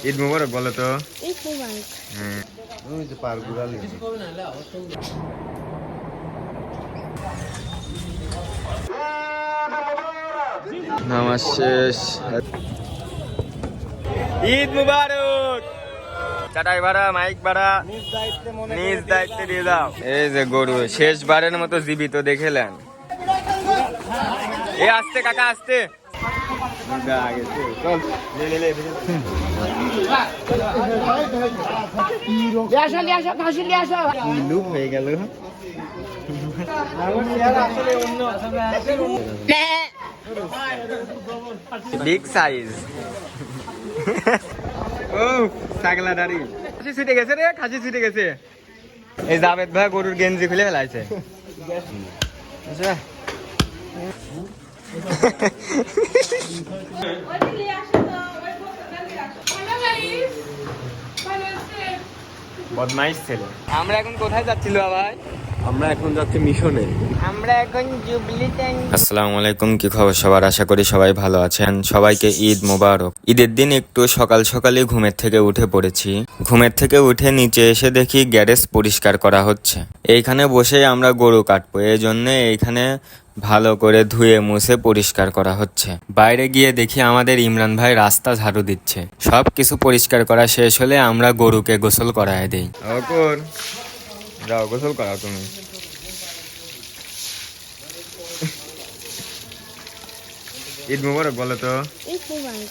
ঈদ মুবারক বলো তো। ঈদ মুবারক। হ্যাঁ ওই যে পার ঘুরালি। নামাজ শেষ। ঈদ মুবারক। চাটাই ভাড়া মাইক ভাড়া নিজ দায়িত্বে দিয়ে দাও। এই যে গরু শেষবারের মতো জীবিত দেখেলেন। এ আসতে কাকা আসতে। লুপ হয়ে গেল। Big size. ও ছাগলা দাড়ি খাসি ছুটে গেছে রে, খাসি ছুটে গেছে। এই জাবেদ ভাই গরুর গেঞ্জি খুলে ফেলাইছে। বদমাইশ ছেলে। আমরা এখন কোথায় যাচ্ছিল ভাই? আমরা এখন যাচ্ছি মিশনে। আমরা এখন আসসালামু আলাইকুম, কি খবর সবার? আশা করি সবাই ভালো আছেন। সবাইকে ঈদ মোবারক। ঈদের দিন একটু সকাল সকালে ঘুমের থেকে উঠে পড়েছি। ঘুমের থেকে উঠে নিচে এসে দেখি গ্যারেজ পরিষ্কার করা হচ্ছে। এইখানে বসে আমরা গরু কাটবো, এই জন্য এইখানে ভালো করে ধুয়ে মুছে পরিষ্কার করা হচ্ছে। বাইরে গিয়ে দেখি আমাদের ইমরান ভাই রাস্তা ঝাড়ু দিচ্ছে। সব কিছু পরিষ্কার করা শেষ হলে আমরা গরুকে গোসল করায় দেই। যাও গোসল করাও তুমি। ঈদ মুবারক বলো তো। ঈদ মুবারক।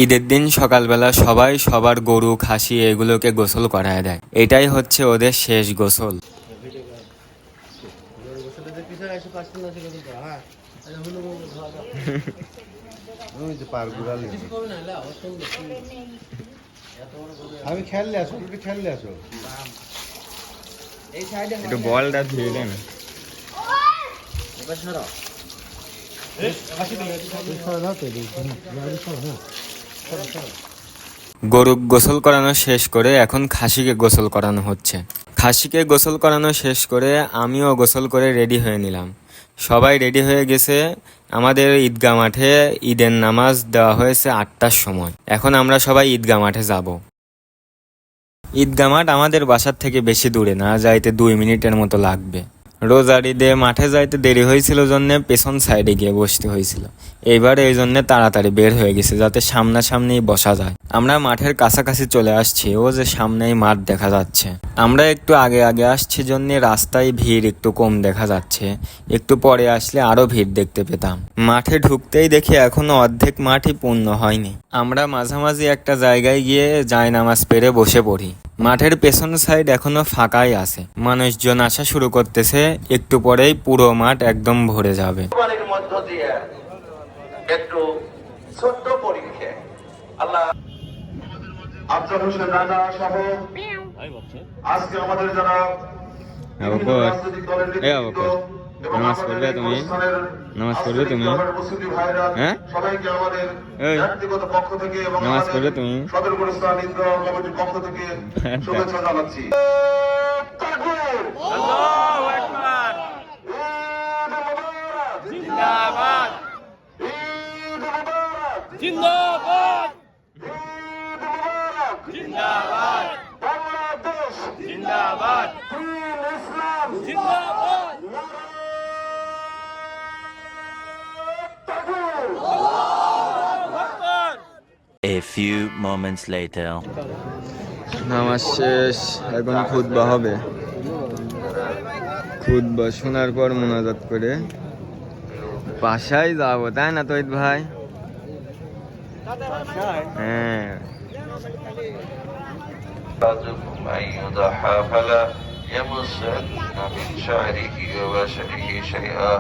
ঈদের দিন সকালবেলা সবাই সবার গরু খাসি এগুলোকে গোসল করায় দেয়। এটাই হচ্ছে ওদের শেষ গোসল। আমি খেললে আসো, একটু খেললে আসো। একটু বলটা ধুয়ে দেন। গরু গোসল করানো শেষ করে এখন খাসিকে গোসল করানো হচ্ছে। খাসিকে গোসল করানো শেষ করে আমিও গোসল করে রেডি হয়ে নিলাম। সবাই রেডি হয়ে গেছে। আমাদের ঈদগাহ মাঠে ঈদের নামাজ দেওয়া হয়েছে 8টার সময়। এখন আমরা সবাই ঈদগাহ মাঠে যাব। ঈদগাহ মাঠ আমাদের বাসার থেকে বেশি দূরে না, যাইতে 2 মিনিটের মতো লাগবে। রোজার ঈদে মাঠে যাইতে দেরি হয়েছিল জন্য পেছন সাইডে গিয়ে বসতে হয়েছিল। এইবার এই জন্য তাড়াতাড়ি বের হয়ে গেছে যাতে সামনাসামনি বসা যায়। আমরা মাঠের কাছাকাছি চলে আসছি, ও যে সামনেই মাঠ দেখা যাচ্ছে। আমরা একটু আগে আগে আসছি জন্য রাস্তায় ভিড় একটু কম দেখা যাচ্ছে। একটু পরে আসলে আরো ভিড় দেখতে পেতাম। মাঠে ঢুকতেই দেখি এখনো অর্ধেক মাঠই পূর্ণ হয়নি। আমরা মাঝামাঝি একটা জায়গায় গিয়ে জায়নামাজ পেরে বসে পড়ি। মাঠের পেছন সাইড এখনো ফাঁকাই আছে, মানুষজন আসা শুরু করতেছে। একটু পরেই পুরো মাঠ একদম ভরে যাবে। একটু ছোট্ট পরীক্ষা আল্লাহ আফজাল হোসেন রাজা সহ আজকে আমাদের যারা রাজনৈতিক দলের নেতৃত্ব এবং আমাদের নামাজ পড়বে তুমি? হ্যাঁ সবাইকে আমাদের ব্যক্তিগত পক্ষ থেকে এবং নামাজ পড়বে তুমি? সদর গুলিস্তান ঈদগাহ কমিটির পক্ষ থেকে শুভেচ্ছা জানাচ্ছি। আল্লাহু আকবার। জিন্দাবাদ জিন্দাবাদ জিন্দাবাদ বাংলাদেশ জিন্দাবাদ ইসলাম জিন্দাবাদ। A few moments later. নামাজ শেষ, এখন খুতবা হবে। খুতবা শোনার পর মোনাজাত করে বাসায় যাবো, তাই না তৈত ভাই? হ্যাঁ। أن يضحى فلا يمسن من شعره وبشره شيئا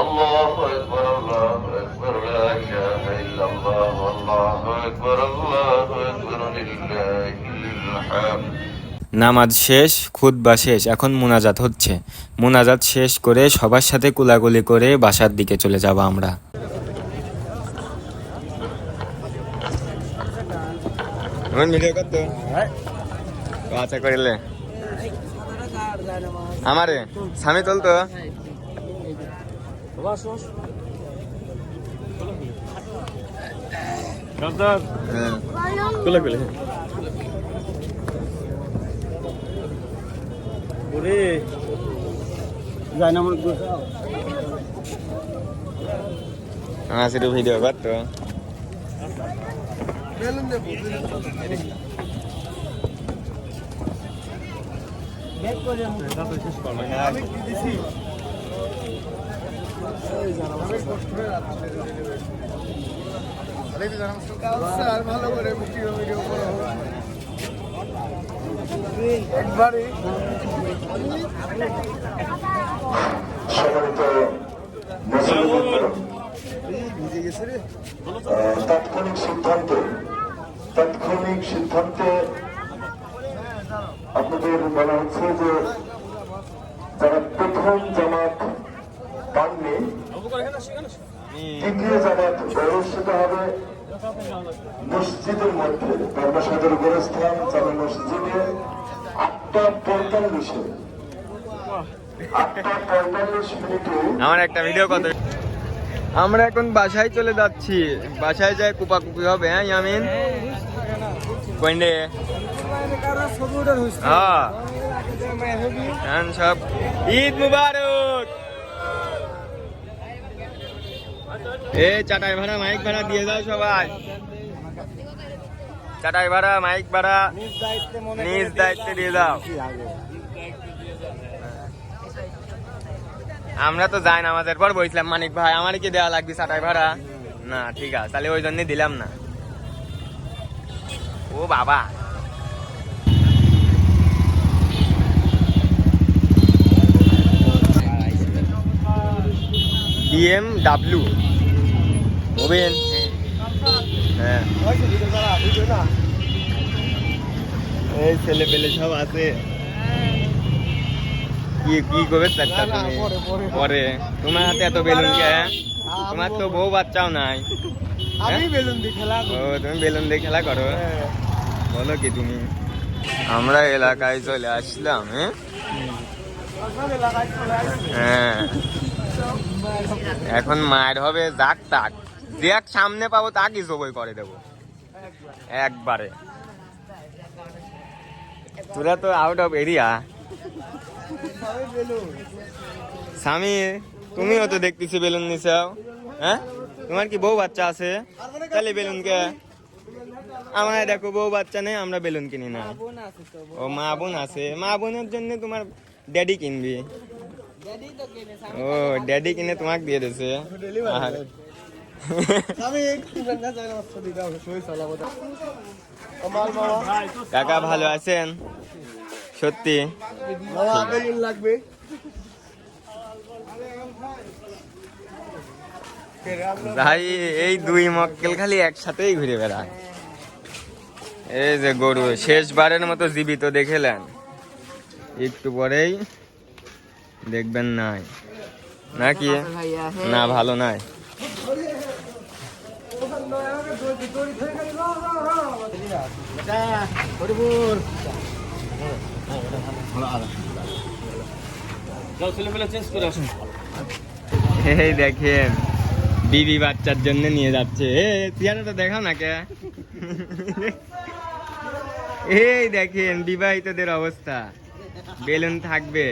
الله أكبر الله أكبر لا إله إلا الله والله أكبر الله أكبر لله الحمد। নামাজ শেষ, খুতবা শেষ, এখন মোনাজাত হচ্ছে। মোনাজাত শেষ করে সবার সাথে কুলাকুলি করে বাসার দিকে চলে যাব আমরা। আচ্ছা করিলে আমারে স্বামী চলতো খুলে খুলে ওরে যায় না আমার সেটা ভিডিও কর তো ভালো করে ভিডিও করো একবারে সম্মানিত মুসলিম তাৎক্ষণিক সিদ্ধান্তে আপনাদের বলা হচ্ছে যে যারা প্রথম জামাত পাননি দ্বিতীয় জামাত অনুষ্ঠিত হবে মসজিদের মধ্যে ধর্মসাগর গোরস্থান জামে মসজিদে 8:45 8:45 আমার একটা ভিডিও কত আমরা এখন বাসায় চলে যাচ্ছি বাসায় যাই কুপাকুপি হবে হ্যাঁ ইয়ামিন কোয়েন্ডে হ্যাঁ এখন সব ঈদ মুবারক এ চাটাই ভাড়া মাইক ভাড়া দিয়ে দাও সবাই চাটাই ভাড়া মাইক ভাড়া নিজ দায়িত্বে দিয়ে দাও আমরা তো যাই নামাজের পর বলছিলাম মানিক ভাই আমার কি দেওয়া লাগবে চাটাই ভাড়া না ঠিক আছে তাহলে ওই জন্যই দিলাম না ও বাবা BMW ওবেন হ্যাঁ এই ছেলে পেলে সব আছে কি কি করবে চারটা তুমি পরে তোমার হাতে এত বেলুন কে তোমার তো বউ বাচ্চাও নাই আমি বেলুন দিয়ে খেলা ও তুমি বেলুন দিয়ে খেলা করো বলো কি তুমি আমরা এলাকায় চলে আসলাম হ্যাঁ এখন মায়ের হবে যাক তাক দেখ সামনে পাবো তাকই সবই করে দেবো একবারে তোরা তো আউট অফ এরিয়া স্বামী তুমিও তো দেখতেছি বেলুন নিছাও হ্যাঁ তোমার কি বউ বাচ্চা আছে তাহলে বেলুন কে আমার দেখো বউ বাচ্চা নেই আমরা বেলুন কিনি না ও মা বোন আছে মা বোনের জন্য তোমার ড্যাডি কিনবি ও ড্যাডি কিনে তোমাকে দিয়ে দিয়েছে কাকা ভালো আছেন সত্যি লাগবে ভাই এই দুই মক্কেল খালি একসাথেই ঘুরে বেড়ায় এই যে গরু শেষবারের মতো জীবিত দেখেলেন একটু পরেই দেখবেন নাই নাকি না ভালো নাই এই দেখেন বিবি বাচ্চার জন্য নিয়ে যাচ্ছে চেহারাটা দেখাও না কে এই দেখেন বিবাহিতদের অবস্থা বেলুন থাকবে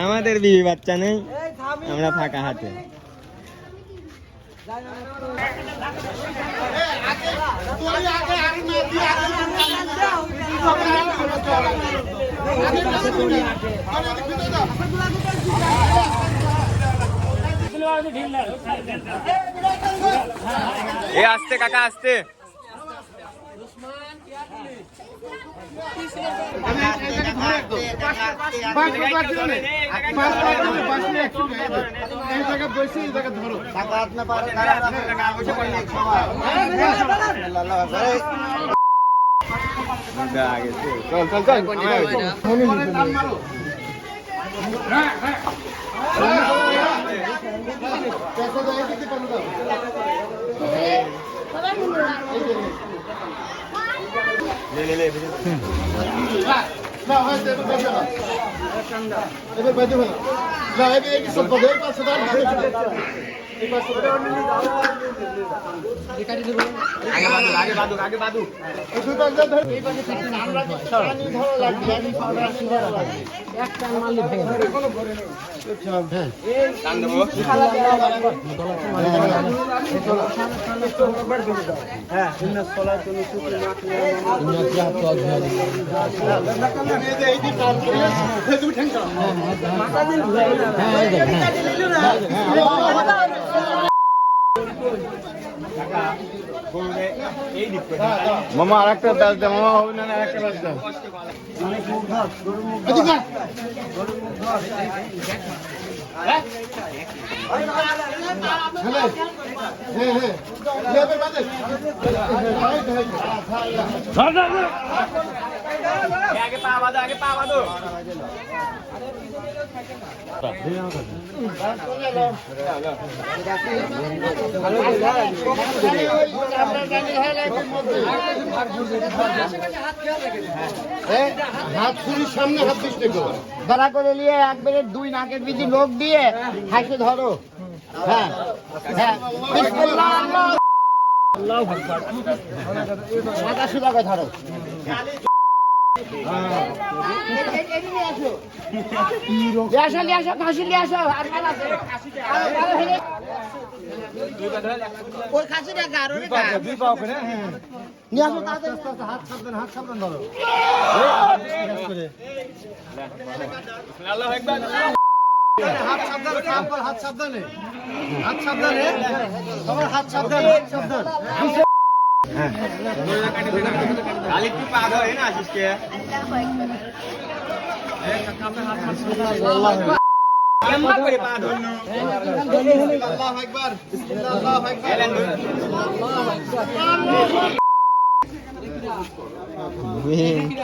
আমাদের বিবি বাচ্চা নেই আমরা ফাঁকা হাতে এ আসতে কাকা আসতে চল চল চল মামা আরেকটা দাস দে মামা হবে না আরেকটা দাস দাও হাত ছুরির সামনে হাত দিস দেখো ধরা করে নিয়ে একবারে দুই নাকের বিধি লোক দিয়ে হাসে ধরো। হ্যাঁ হ্যাঁ বিসমিল্লাহ আল্লাহু আকবার মাথা সুদা করে ধরো। নিয়ে আসো খাসি নিয়ে আসো আর ওই খাসিটা গাড়ো রে দুই পাও করে নিয়ে আসো তাড়াতাড়ি হাত সাবধান ধরো আল্লাহু আকবার হাত সাবধানে তোমার হাত সাবধান আলিপ পা ধরে না আশিস কে কেমন করে পা ধরনো আল্লাহু আকবার বিসমিল্লাহ আল্লাহু আকবার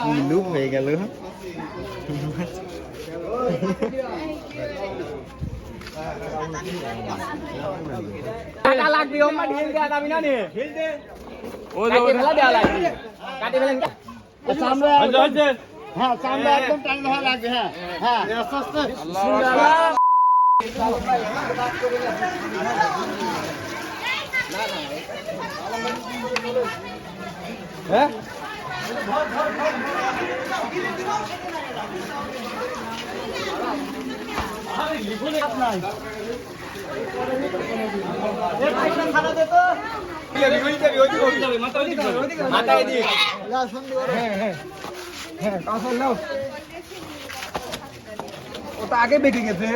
কি লুপ হয়ে গেল টাকা লাগবে ওমা ঢিল দেয়া যাবে না নে ঢিল দে ও ফেলা দেয়া লাগবে কাটি ফেলেন চামড়া হ্যাঁ চামড়া একদম টান ধরা লাগবে হ্যাঁ হ্যাঁ আস্তে আস্তে হ্যাঁ ওটা আগে বেঁকে গেছে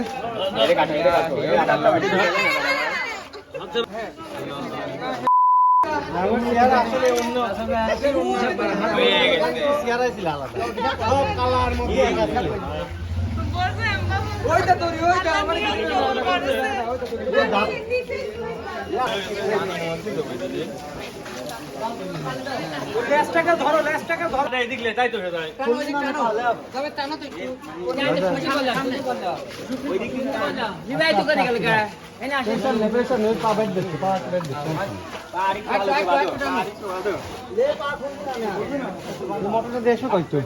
মোটরটা দেশও কইতো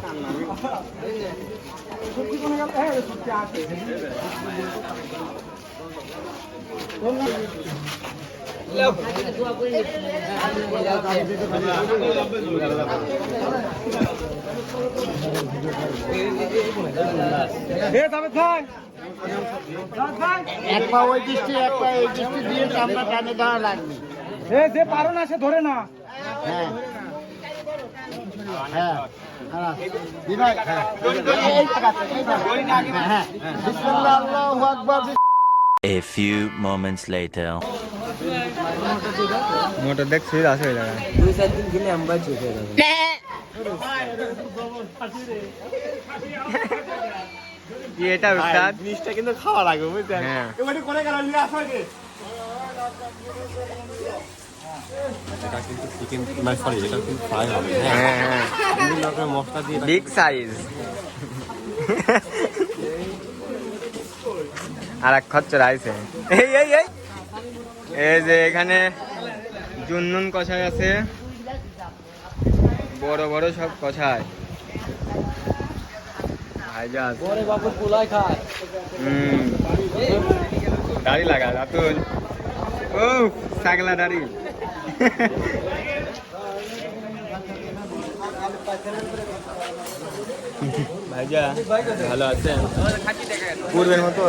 এক পা ওই দৃষ্টি এক পা এই দৃষ্টি দিয়ে চামড়া টানে ধরা লাগবে যে পারো না সে ধরে না হ্যাঁ হ্যাঁ বিভাগ হ্যাঁ হ্যাঁ বিসমিল্লাহ আল্লাহু আকবার A few moments later. Motor দেখছি আছে ওই জায়গায় কি এটা উস্তাদ জিনিসটা কিন্তু খাওয়া লাগবে বুঝছেন হ্যাঁ এবারে করে গেল নিয়ে আসো আগে হ্যাঁ হ্যাঁ বিগ সাইজ আর এক খচ্চর আইছে এই এই এই এই যে এখানে জুন্নুন কষাই আছে বড় বড় সব কষাই ভাইজান বাবু পোলাই খায় দাড়ি লাগা রাতুল ও ছাগলা দাড়ি ভাইজা ভালো আছেন পূর্বের মতো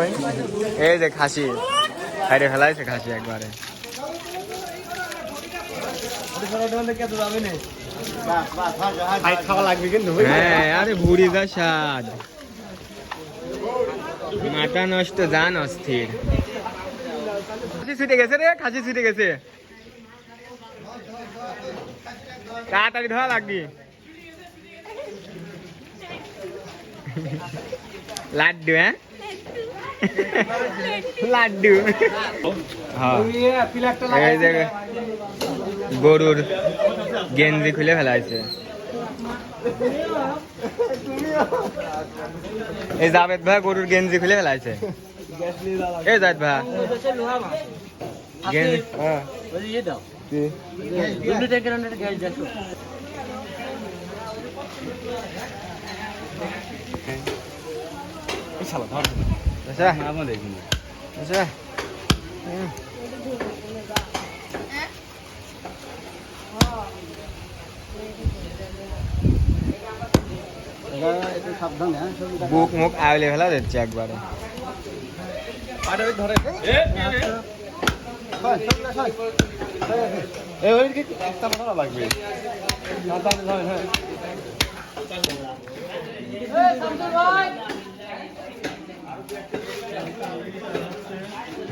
এই যে খাসি বাইরে ফেলাইছে খাসি একবারে খাওয়া লাগবে কিন্তু হ্যাঁ আরে ভুড়ি যা স্বাদ মাথা নষ্ট জান অস্থির খাসি ছুটে গেছে রে খাসি ছুটে গেছে তাড়াতাড়ি ধোয়া লাগবি লাড্ডু হ্যাঁ লাড্ডু এই যে গরুর গেঞ্জি খুলে ফেলাইছে এই জাভেদ ভাই গরুর গেঞ্জি খুলে ফেলাইছে এই জাভেদ ভাই গেঞ্জি আচ্ছা আচ্ছা বুক মুখ আইলে ফেলা দিচ্ছে একবারে লাগবে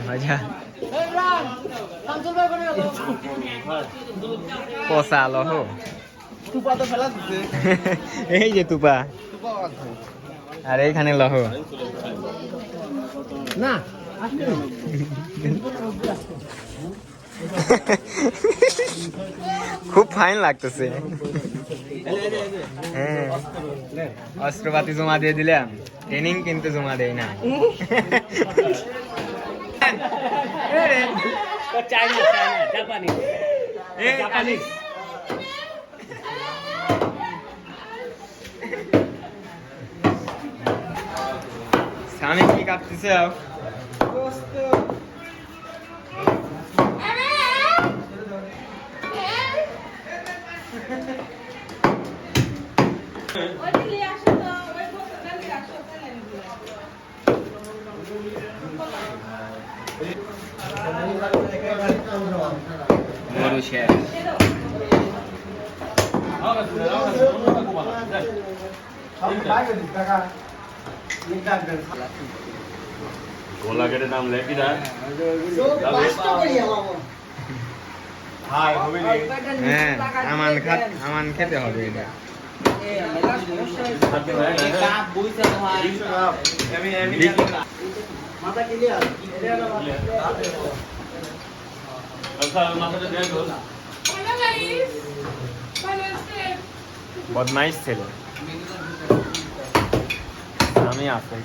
মজা পচা লহ তুপা তো ফেলা দিচ্ছে এই যে তুপা আর এইখানে লহ না খুব ফাইন লাগতেছে হ্যাঁ অস্ত্রপাতি জমা দিয়ে দিলাম ট্রেনিং কিন্তু জমা দেয় না সামনে কি কাটতেছে গরু শেষ গোলা কেটে নাম লেখি না হ্যাঁ আমান খেতে হবে এটা বদমাইশ ছেলে আমি আসতে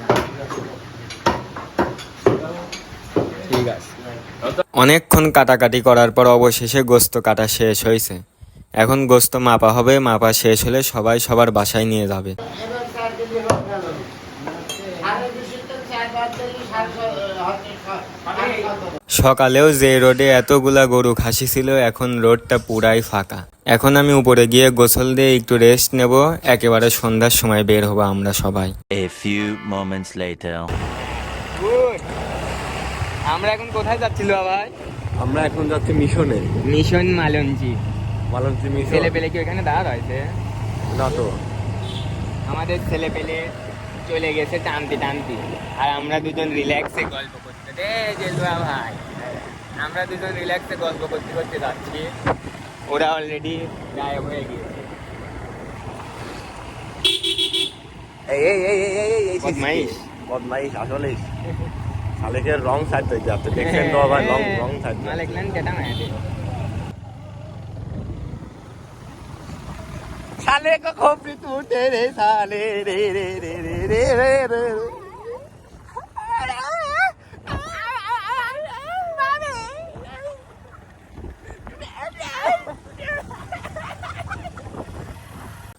ঠিক আছে অনেকক্ষণ কাটাকাটি করার পর অবশেষে গোস্ত কাটা শেষ হয়েছে এখন গোস্ত মাপা হবে মাপা শেষ হলে সবাই সবার বাসায় নিয়ে যাবে সকালেও যে রোডে এতগুলা গরু খাসি ছিল এখন রোডটা পুরাই ফাঁকা এখন আমি উপরে গিয়ে গোসল দিয়ে একটু রেস্ট নেব একেবারে সন্ধ্যার সময় বের হবো আমরা সবাই A few moments later. আমরা এখন কোথায় যাচ্ছিল ভাই আমরা এখন যাচ্ছি মিশনে মিশন মালঞ্চি মিশন ছেলে পেলে কি ওখানে দাঁড়া রয়েছে না তো আমাদের ছেলে পেলে চলে গেছে টানতে টানতে আর আমরা দুজন রিল্যাক্সে গল্প করতে জেলুয়া ভাই আমরা দুজন রিল্যাক্সে গল্প করতে করতে যাচ্ছি ওরা অলরেডি গায়েব হয়ে গিয়েছে বদমাইশ আসলে শালিকের রং সাইড থেকে আপনি দেখছেন তো আবার রং সাইড মালিক লাইন কেটা না साले को खोपड़ी तू तेरे साले रे रे रे रे रे रे रे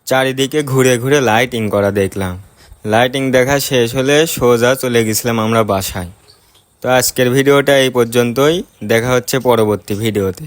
চারিদিকে ঘুরে ঘুরে লাইটিং করা দেখলাম লাইটিং দেখা শেষ হলে সোজা চলে গেছিলাম আমরা বাসায় তো আজকের ভিডিওটা এই পর্যন্তই, দেখা হচ্ছে পরবর্তী ভিডিওতে।